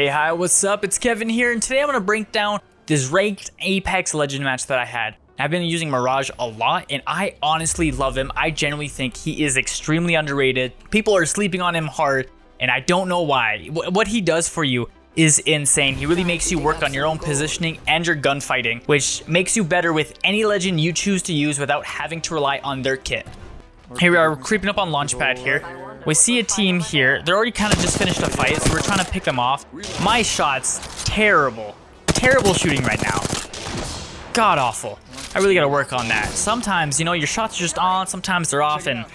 Hey, hi, what's up? It's Kevin here, and today I'm going to break down this ranked Apex Legend match that I had. I've been using Mirage a lot, and I honestly love him. I genuinely think he is extremely underrated. People are sleeping on him hard, and I don't know why. What he does for you is insane. He really makes you work on your own positioning and your gunfighting, which makes you better with any legend you choose to use without having to rely on their kit. Here we are, we're creeping up on Launchpad here. We see a team here. They're already kind of just finished a fight, so we're trying to pick them off. My shot's terrible. Terrible shooting right now. God awful. I really gotta work on that. Sometimes, you know, your shots are just on, sometimes they're off, and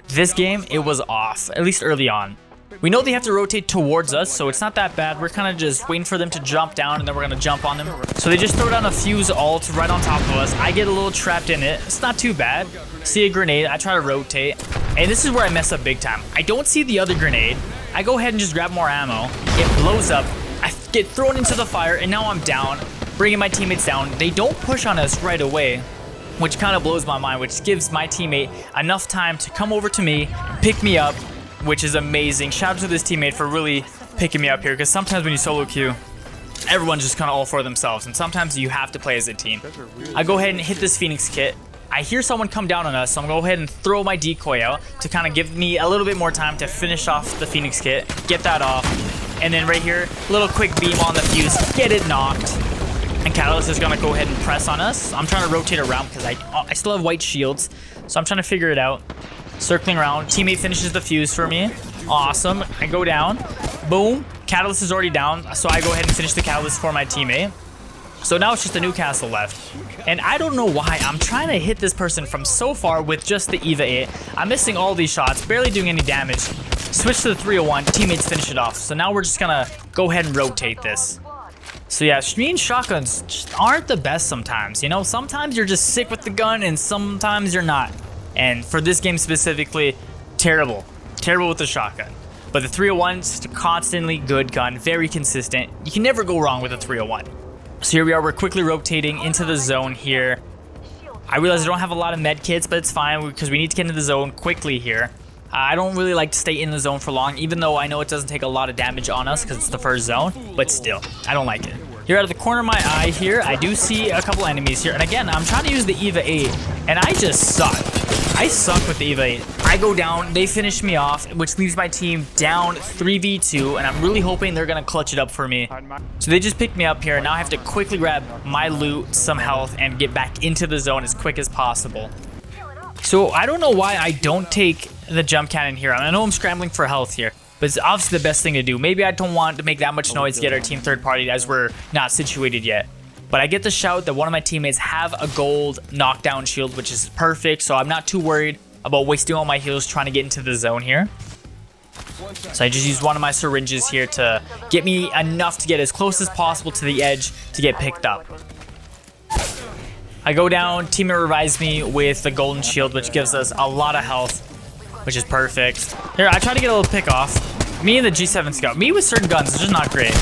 this game, it was off, at least early on. We know they have to rotate towards us, so it's not that bad. We're kind of just waiting for them to jump down, and then we're gonna jump on them. So they just throw down a fuse ult right on top of us. I get a little trapped in it. It's not too bad. See a grenade, I try to rotate, and this is where I mess up big time. I don't see the other grenade. I go ahead and just grab more ammo. It blows up. I get thrown into the fire, and now I'm down, bringing my teammates down. They don't push on us right away, which kind of blows my mind, which gives my teammate enough time to come over to me, pick me up, which is amazing. Shout out to this teammate for really picking me up here, because sometimes when you solo queue, everyone's just kind of all for themselves, and sometimes you have to play as a team. I go ahead and hit this Phoenix kit. I hear someone come down on us, so I'm going to go ahead and throw my decoy out to kind of give me a little bit more time to finish off the Phoenix kit, get that off, and then right here, little quick beam on the fuse, get it knocked. And Catalyst is going to go ahead and press on us. I'm trying to rotate around because I still have white shields, so I'm trying to figure it out. Circling around, teammate finishes the fuse for me. Awesome. I go down. Boom. Catalyst is already down, so I go ahead and finish the Catalyst for my teammate. So now it's just a Newcastle left. And I don't know why. I'm trying to hit this person from so far with just the EVA 8. I'm missing all these shots, barely doing any damage. Switch to the 301, teammates finish it off. So now we're just gonna go ahead and rotate this. So yeah, stream shotguns just aren't the best sometimes. You know, sometimes you're just sick with the gun and sometimes you're not. And for this game specifically, terrible. Terrible with the shotgun. But the 301's just a constantly good gun, very consistent. You can never go wrong with a 301. So here we are, we're quickly rotating into the zone here. I realize I don't have a lot of med kits, but it's fine because we need to get into the zone quickly here. I don't really like to stay in the zone for long, even though I know it doesn't take a lot of damage on us because it's the first zone, but still, I don't like it. Here out of the corner of my eye here, I do see a couple enemies here, and again, I'm trying to use the EVA 8, and I just suck. I suck with the EVA 8. I go down, they finish me off, which leaves my team down 3v2, and I'm really hoping they're going to clutch it up for me. So they just picked me up here, and now I have to quickly grab my loot, some health, and get back into the zone as quick as possible. So I don't know why I don't take the jump cannon here. I know I'm scrambling for health here, but it's obviously the best thing to do. Maybe I don't want to make that much noise to get our team third party as we're not situated yet. But I get the shout that one of my teammates have a gold knockdown shield, which is perfect. So I'm not too worried about wasting all my heals trying to get into the zone here. So I just use one of my syringes here to get me enough to get as close as possible to the edge to get picked up. I go down, teammate revives me with the golden shield, which gives us a lot of health, which is perfect. Here, I try to get a little pick off. Me and the G7 Scout. Me with certain guns is just not great.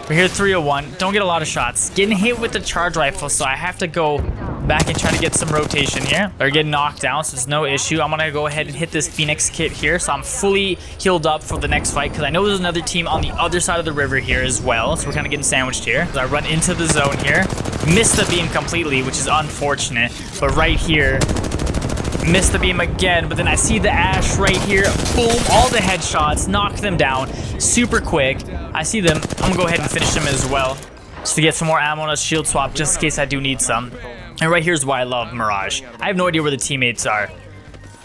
We're here 301. Don't get a lot of shots. Getting hit with the charge rifle, so I have to go back and try to get some rotation here. They're getting knocked down, so it's no issue. I'm going to go ahead and hit this Phoenix kit here, so I'm fully healed up for the next fight, because I know there's another team on the other side of the river here as well, so we're kind of getting sandwiched here. So I run into the zone here. Missed the beam completely, which is unfortunate, but right here, missed the beam again, but then I see the Ash right here. Boom, all the headshots, knock them down super quick. I see them. I'm gonna go ahead and finish them as well, just to get some more ammo on a shield swap, just in case I do need some. And right here's why I love Mirage. I have no idea where the teammates are.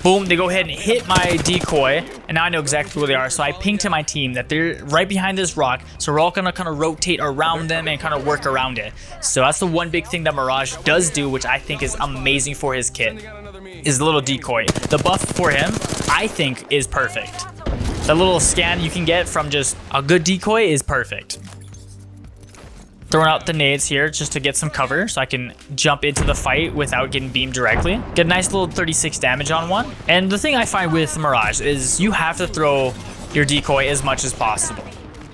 Boom, they go ahead and hit my decoy, and now I know exactly where they are. So I ping to my team that they're right behind this rock, so we're all gonna kind of rotate around them and kind of work around it. So that's the one big thing that Mirage does do, which I think is amazing for his kit, is the little decoy. The buff for him, I think, is perfect. The little scan you can get from just a good decoy is perfect. Throwing out the nades here just to get some cover so I can jump into the fight without getting beamed directly. Get a nice little 36 damage on one. And the thing I find with Mirage is you have to throw your decoy as much as possible.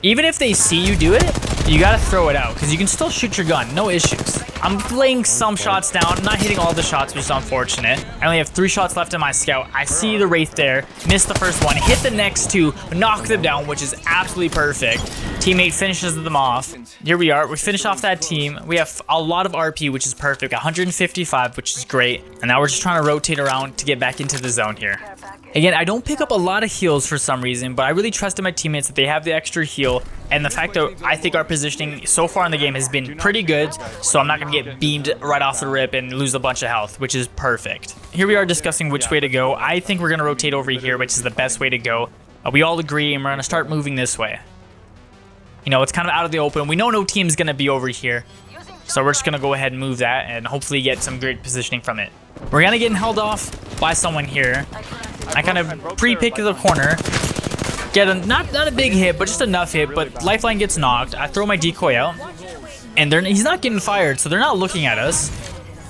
Even if they see you do it, you gotta throw it out because you can still shoot your gun, no issues. I'm laying some shots down, I'm not hitting all the shots, which is unfortunate. I only have 3 shots left in my scout. I see the Wraith there, missed the first one, hit the next 2, knock them down, which is absolutely perfect. Teammate finishes them off. Here we are, we finish off that team. We have a lot of RP, which is perfect, 155, which is great. And now we're just trying to rotate around to get back into the zone here. Again, I don't pick up a lot of heals for some reason, but I really trust in my teammates that they have the extra heal. And the fact that I think our positioning so far in the game has been pretty good, so I'm not going to get beamed right off the rip and lose a bunch of health, which is perfect. Here we are discussing which way to go. I think we're going to rotate over here, which is the best way to go. We all agree, and we're going to start moving this way. You know, it's kind of out of the open. We know no team's going to be over here, so we're just going to go ahead and move that and hopefully get some great positioning from it. We're kind of getting held off by someone here. I kind of pre-pick the corner, get a not a big hit, but just enough hit, but lifeline gets knocked. I throw my decoy out, and he's not getting fired, so they're not looking at us.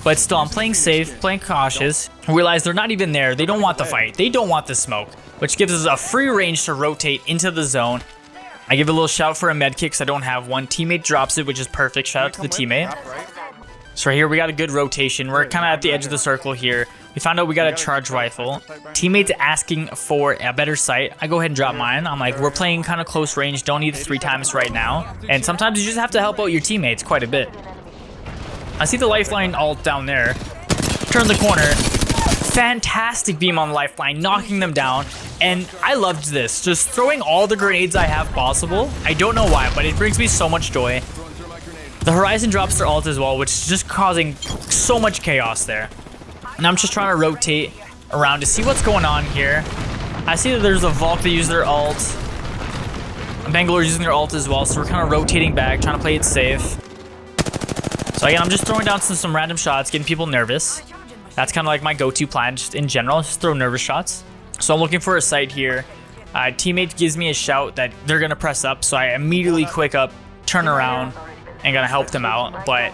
But still, I'm playing safe, playing cautious. I realize they're not even there. They don't want the fight. They don't want the smoke, which gives us a free range to rotate into the zone. I give a little shout for a med kick because I don't have one. Teammate drops it, which is perfect. Shout out to the teammate. So right here, we got a good rotation. We're kind of at the edge of the circle here. We found out we got a charge rifle. Teammates asking for a better sight. I go ahead and drop mine. I'm like, we're playing kind of close range. Don't need 3 times right now. And sometimes you just have to help out your teammates quite a bit. I see the lifeline ult down there. Turn the corner. Fantastic beam on the lifeline, knocking them down. And I loved this. Just throwing all the grenades I have possible. I don't know why, but it brings me so much joy. The Horizon drops their ult as well, which is just causing so much chaos there. And I'm just trying to rotate around to see what's going on here. I see that there's a Valk that used their ult. Bangalore's using their ult as well, so we're kind of rotating back, trying to play it safe. So again, I'm just throwing down some random shots, getting people nervous. That's kind of like my go-to plan, just in general, just throw nervous shots. So I'm looking for a site here. Teammate gives me a shout that they're going to press up, so I immediately quick up, turn around, and gonna help them out. But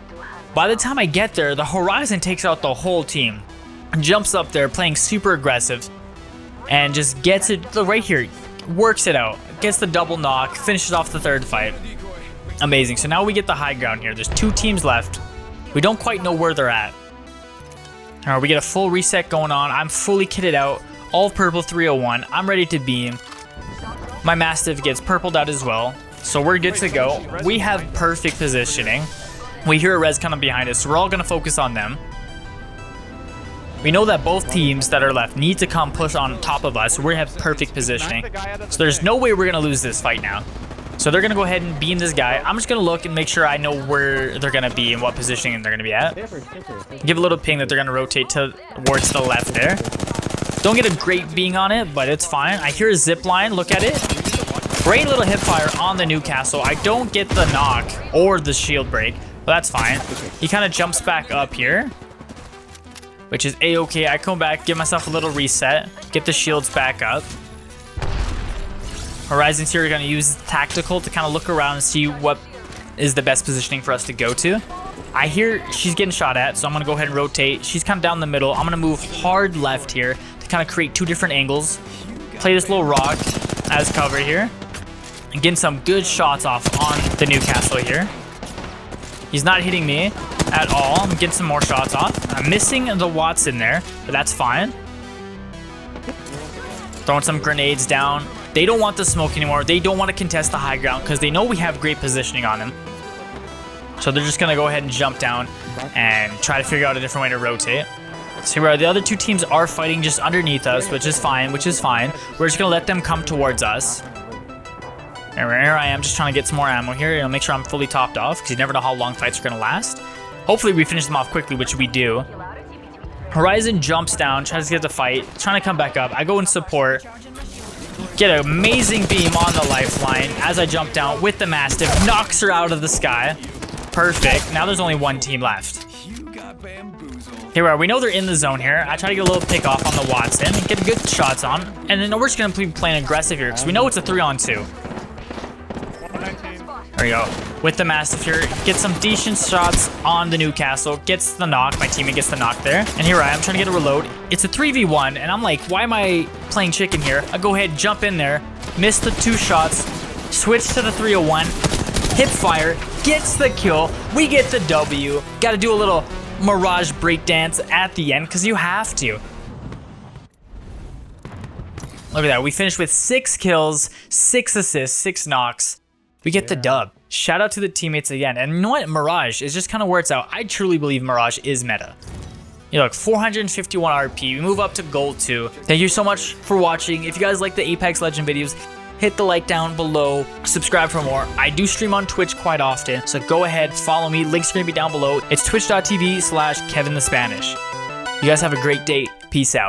by the time I get there, the Horizon takes out the whole team, jumps up there playing super aggressive, and just gets it right here, works it out, gets the double knock, finishes off the 3rd fight. Amazing. So now we get the high ground here. There's 2 teams left. We don't quite know where they're at. All right, we get a full reset going on. I'm fully kitted out, all purple 301. I'm ready to beam. My Mastiff gets purpled out as well. So we're good to go. We have perfect positioning. We hear a res coming behind us, so we're all going to focus on them. We know that both teams that are left need to come push on top of us, so we have perfect positioning. So there's no way we're going to lose this fight now. So they're going to go ahead and beam this guy. I'm just going to look and make sure I know where they're going to be and what positioning they're going to be at. Give a little ping that they're going to rotate towards the left there. Don't get a great beam on it, but it's fine. I hear a zip line. Look at it. Great little hip fire on the Newcastle. I don't get the knock or the shield break, but that's fine. He kind of jumps back up here, which is a-okay. I come back, give myself a little reset, get the shields back up. Horizon's here, going to use tactical to kind of look around and see what is the best positioning for us to go to. I hear she's getting shot at, so I'm going to go ahead and rotate. She's kind of down the middle. I'm going to move hard left here to kind of create 2 different angles. Play this little rock as cover here. And getting some good shots off on the Newcastle here. He's not hitting me at all. I'm getting some more shots off. I'm missing the Watson there, but that's fine. Throwing some grenades down. They don't want the smoke anymore. They don't want to contest the high ground because they know we have great positioning on them. So they're just going to go ahead and jump down and try to figure out a different way to rotate. See where the other 2 teams are fighting just underneath us, which is fine, We're just going to let them come towards us. And here I am just trying to get some more ammo here. Make sure I'm fully topped off because you never know how long fights are going to last. Hopefully we finish them off quickly, which we do. Horizon jumps down, tries to get the fight, trying to come back up. I go in support. Get an amazing beam on the lifeline as I jump down with the Mastiff. Knocks her out of the sky. Perfect. Now there's only 1 team left. Here we are. We know they're in the zone here. I try to get a little pick off on the Watson. Get good shots on. And then we're just going to be playing aggressive here because we know it's a 3-on-2. There we go. With the Mastiff here, get some decent shots on the Newcastle. Gets the knock. My teammate gets the knock there. And here I am trying to get a reload. It's a 3v1, and I'm like, why am I playing chicken here? I go ahead, jump in there, miss the 2 shots, switch to the 301, hip fire, gets the kill, we get the W. Gotta do a little Mirage breakdance at the end because you have to. Look at that, we finished with 6 kills, 6 assists, 6 knocks. We get the dub. Shout out to the teammates again. And you know what? Mirage is just kind of where it's out. I truly believe Mirage is meta. You know, look, 451 RP. We move up to gold 2. Thank you so much for watching. If you guys like the Apex Legend videos, hit the like down below. Subscribe for more. I do stream on Twitch quite often, so go ahead, follow me. Links are going to be down below. It's twitch.tv/KevinTheSpanish. You guys have a great day. Peace out.